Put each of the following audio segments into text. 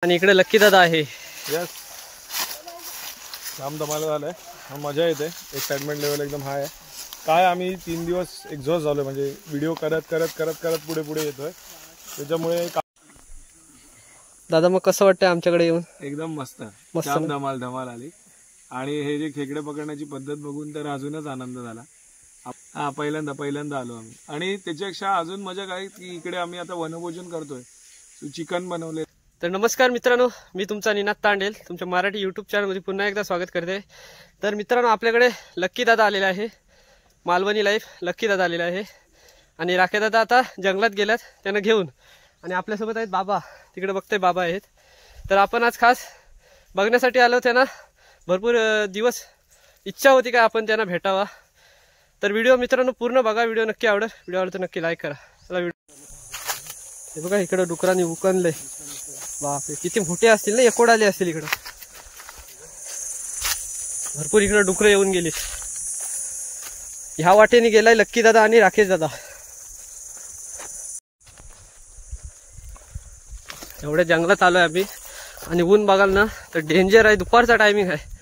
आणि इकडे लक्की दादा आहे. यस, काम धमाल झालंय, मजा येते. एक्साइटमेंट लेवल एकदम हाय आहे. काय आम्ही 3 दिवस एक्झॉस्ट झालो, म्हणजे व्हिडिओ करत करत करत करत पुढे पुढे येतोय. त्याच्यामुळे दादा मग कसं वाटतंय आमच्याकडे येऊन? एकदम मस्त, काम धमाल धमाल आली. आणि हे जे खेकडे पकडण्याची पद्धत बघून तर अजूनच आनंद झाला. हा पहिल्यांदा आलो आम्ही. आणि त्याच्यापेक्षा अजून मजा काय की इकडे आम्ही आता वनभोजन करतोय. चिकन बनवले. तर नमस्कार मित्रांनो, मी तुमचा निनाद तांडेल तुमच्या मराठी यूट्यूब चॅनलमध्ये पुन्हा एकदा स्वागत करते. तर मित्रांनो, आपल्याकडे लक्की दादा आलेला आहे. मालवणी लाईफ लक्की दादा आलेला आहे. आणि राखे दादा आता जंगलात गेल्यात त्यांना घेऊन. आणि आपल्यासोबत आहेत बाबा, तिकडे बघते बाबा आहेत. तर आपण आज खास बघण्यासाठी आलो. त्यांना भरपूर दिवस इच्छा होती का आपण त्यांना भेटावा. तर व्हिडिओ मित्रांनो पूर्ण बघा, व्हिडिओ नक्की आवडेल. व्हिडिओ आवडला तर नक्की लाईक करा. चला हे बघा, इकडं डुकरांनी उकनले. बापरे, किती मोठे असतील ना, एकोड आले असतील इकडं. भरपूर इकडं डुकरं येऊन गेली. ह्या वाटेने गेलाय लक्की दादा आणि राकेश दादा. एवढ्या जंगलात आलोय आम्ही. आणि ऊन बघाल ना तर डेंजर आहे. दुपारचा टायमिंग आहे.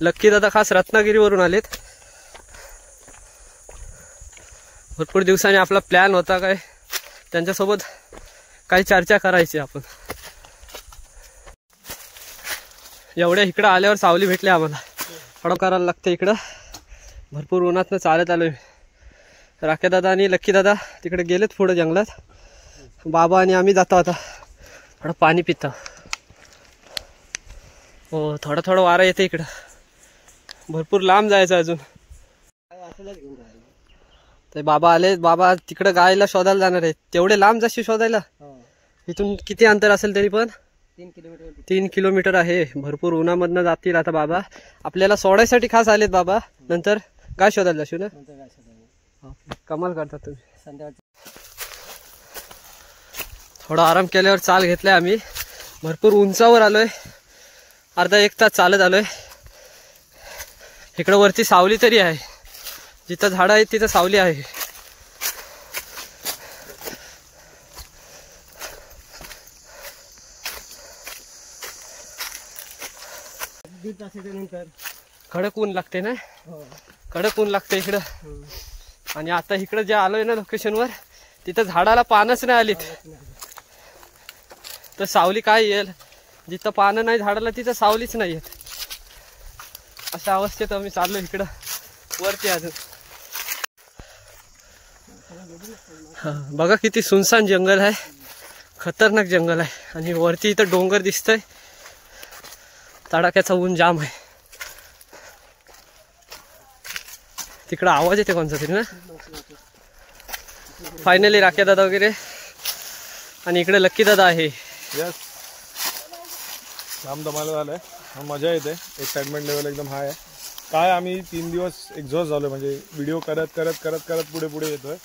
लक्की दादा खास रत्नागिरीवरून आलेत. भरपूर दिवसांनी आपला प्लॅन होता काय त्यांच्यासोबत काही चर्चा करायची आपण. एवढ्या इकडं आल्यावर सावली भेटली आम्हाला. थोडं करायला लागतं इकडं. भरपूर उन्हातनं चालत आलोय. राखे दादा आणि लक्की दादा तिकडे गेलेत पुढे जंगलात. बाबा आणि आम्ही जातो आता. थोडं पाणी पितो. हो, थोडं वारा येते इकडं. भरपूर लांब जायचं अजून. ते बाबा आले. बाबा तिकडे गायला शोधायला जाणार आहेत. तेवढे लांब जाशी शोधायला? इथून किती अंतर असेल तरी पण 3 किलोमीटर आहे. भरपूर उन्हामधनं जातील आता बाबा. आपल्याला सोडायसाठी खास आलेत बाबा. नंतर गाय शोधायला जाशील ना. कमाल करतात तुम्ही. थोडा आराम केल्यावर चाल घेतलाय आम्ही. भरपूर उंचावर आलोय. अर्धा 1 तास चालत आलोय. इकडं वरती सावली तरी आहे. जिथं झाडं आहेत तिथं सावली आहे. कडक ऊन लागते ना, कडक ऊन लागते इकडं. आणि आता इकडं जे आलोय ना लोकेशनवर, तिथं झाडाला पानच नाही आलीत. तर सावली काय येईल? जिथं पानं नाही झाडाला तिथं सावलीच नाही येत. अशा अवस्थेत आम्ही चाललो इकडं वरती अजून. बघा किती सुनसान जंगल आहे. खतरनाक जंगल आहे. आणि वरती इथं डोंगर दिसतंय. तडाख्याचा ऊन जाम आहे. तिकडं आवाज येते कोणता तरी ना. फायनली राखे दादा वगैरे. आणि इकडे लक्की दादा आहे. यस, काम धमाल झालंय, मजा येते. एक्साइटमेंट लेवल एकदम हाय आहे. काय आम्ही 3 दिवस एक्झॉस्ट झालो, म्हणजे व्हिडिओ करत करत करत करत पुढे पुढे येतोय.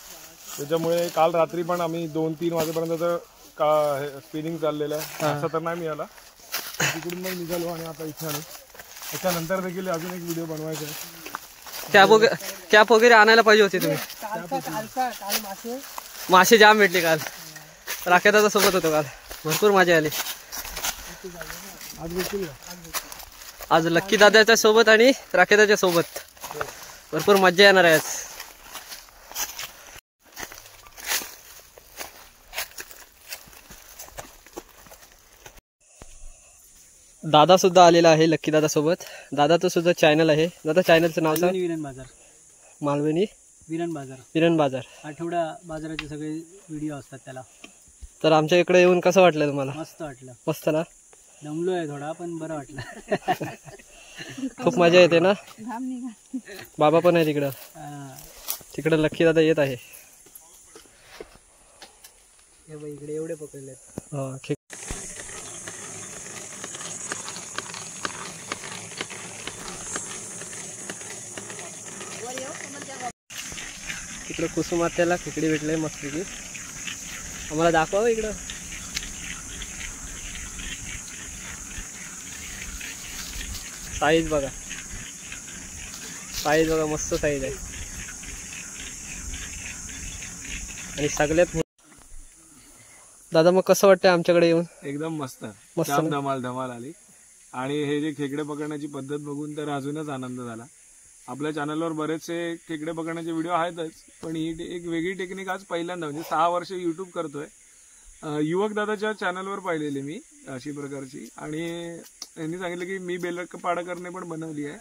त्याच्यामुळे काल रात्री पण आम्ही 2-3 वाजेपर्यंत का स्पिनिंग चाललेलं आहे. असं तर नाही मिळाला. तिकडून मग निघालो आणि आता इथे आलो. त्याच्यानंतर देखील अजून एक व्हिडिओ बनवायचा आहे. कॅप वगैरे आणायला पाहिजे होती तुम्ही. मासे जाम भेटले काल. राखे दादा सोबत होतो काल. भरपूर मजा आली. आज लक्की दादाच्या सोबत आणि राखे दादाच्या सोबत भरपूर मजा येणार आहे आज. दादा सुद्धा आलेला आहे लक्की दादा सोबत. दादाचं सुद्धा चॅनल आहे. दादा चॅनलचं नाव सांग. विरण बाजार. मालवणी विरण बाजार. आठवडा बाजाराचे सगळे व्हिडिओ असतात त्याला. तर आमच्या इकडे येऊन कसं वाटलं तुम्हाला? मस्त वाटलं. मस्त ना. दमलोय थोडा पण बरं वाटलं. खूप मजा येते ना. बाबा पण आहे तिकडं. तिकडं लक्की दादा येत आहे. इकडे एवढे पकडलेत. तिकडं कुसुमात्याला खेकडी भेटले मस्त की. आम्हाला दाखवा इकडं. साईज बघा, साईज बघा, मस्त साईज आहे. आणि सगळ्यात दादा मग कसं वाटतंय आमच्याकडे येऊन? एकदम मस्त मस्त जाम ना? धमाल आली. आणि हे जे खेकडे पकडण्याची पद्धत बघून तर अजूनच आनंद झाला. आपल्या चॅनलवर बरेचसे खेकडे पकडण्याचे व्हिडिओ आहेतच, पण ही एक वेगळी टेक्निक आज पहिल्यांदा, म्हणजे 6 वर्ष युट्यूब करतोय. युवक दादाच्या चॅनलवर पाहिलेली मी अशी प्रकारची, आणि यांनी सांगितलं की मी बेलपाडा करणे पण बनवली आहे,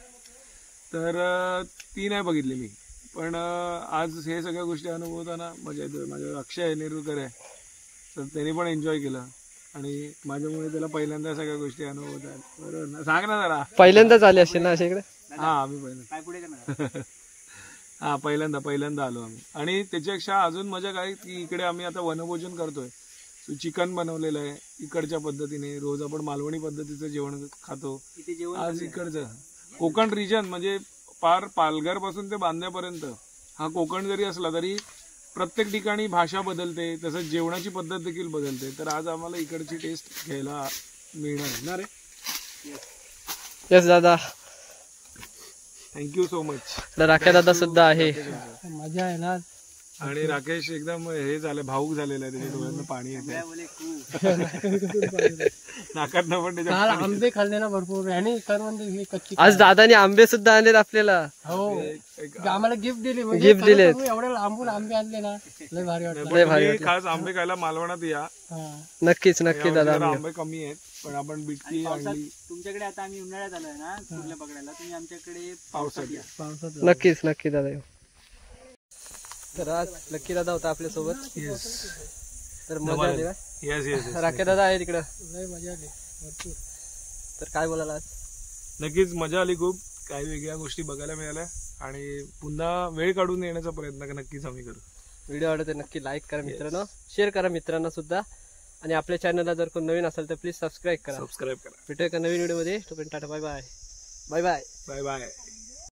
तर ती नाही बघितली मी. पण आज हे सगळ्या गोष्टी अनुभवताना मजा येतोय. माझ्या अक्षय नेरुरकर आहे, तर त्यांनी पण एन्जॉय केलं आणि माझ्यामुळे त्याला पहिल्यांदा सगळ्या गोष्टी अनुभवतात. बरोबर ना? सांग ना जरा. पहिल्यांदाच आले असेल ना अशा इकडे? हा आम्ही पहिल्यांदा हा पहिल्यांदा आलो आम्ही. आणि त्याच्यापेक्षा अजून मजा काय की इकडे आम्ही आता वनभोजन करतोय. चिकन बनवलेलं आहे इकडच्या पद्धतीने. रोज आपण मालवणी पद्धतीचं जेवण खातो, आज इकडचं कोकण रिजन, म्हणजे पार पालघर पासून ते बांद्यापर्यंत हा कोकण जरी असला तरी प्रत्येक ठिकाणी भाषा बदलते, तसंच जेवणाची पद्धत देखील बदलते. तर आज आम्हाला इकडची टेस्ट घ्यायला मिळणार ना रे. यस दादा, थँक्यू सो मच. राख्या दादा सुद्धा आहे. मजा आहे ना. आणि राकेश एकदम हे झालं, भाऊक झालेला आहे, त्याच्या डोळ्यांना पाणी येते नाकातनं पण त्याच्या. काल आंबे खाल्ले ना भरपूर, आणि करवंदी ही कच्ची. आज दादाने आंबे सुद्धा आणलेत आपल्याला. हो, आम्हाला गिफ्ट दिली. गिफ्ट दिले. एवढ्या लांबून आंबे आणले ना, लय भारी वाटलं. तुम्ही खास आंबे खायला मालवणात या. नक्कीच नक्की दादा. आंबे कमी आहेत, पण आपण बिटकी आणली. तुमच्याकडे आता आम्ही उन्हाळ्यात आलोय ना कुर्ले पकडायला, तुम्ही आमच्याकडे पावसात नक्कीच नक्की दादा येऊ. तर आज लक्की दादा होता आपल्या सोबत. तर मजा आली. येस राख्या दादा आहे तिकडं. लय मजा आली भरपूर. तर काय बोलायला आज? नक्कीच मजा आली खूप. काही वेगळ्या गोष्टी बघायला मिळाल्या, आणि पुन्हा वेळ काढून येण्याचा प्रयत्न नक्कीच आम्ही करू. व्हिडिओ आवडते नक्की लाईक करा मित्रांनो, शेअर करा मित्रांना सुद्धा, आणि आपल्या चॅनलला जर कोण नवीन असेल तर प्लीज सबस्क्राईब करा. सबस्क्राईब करा. भेटूया एका नवीन व्हिडिओ मध्ये. तोपर्यंत tata, bye bye. Bye bye. Bye bye.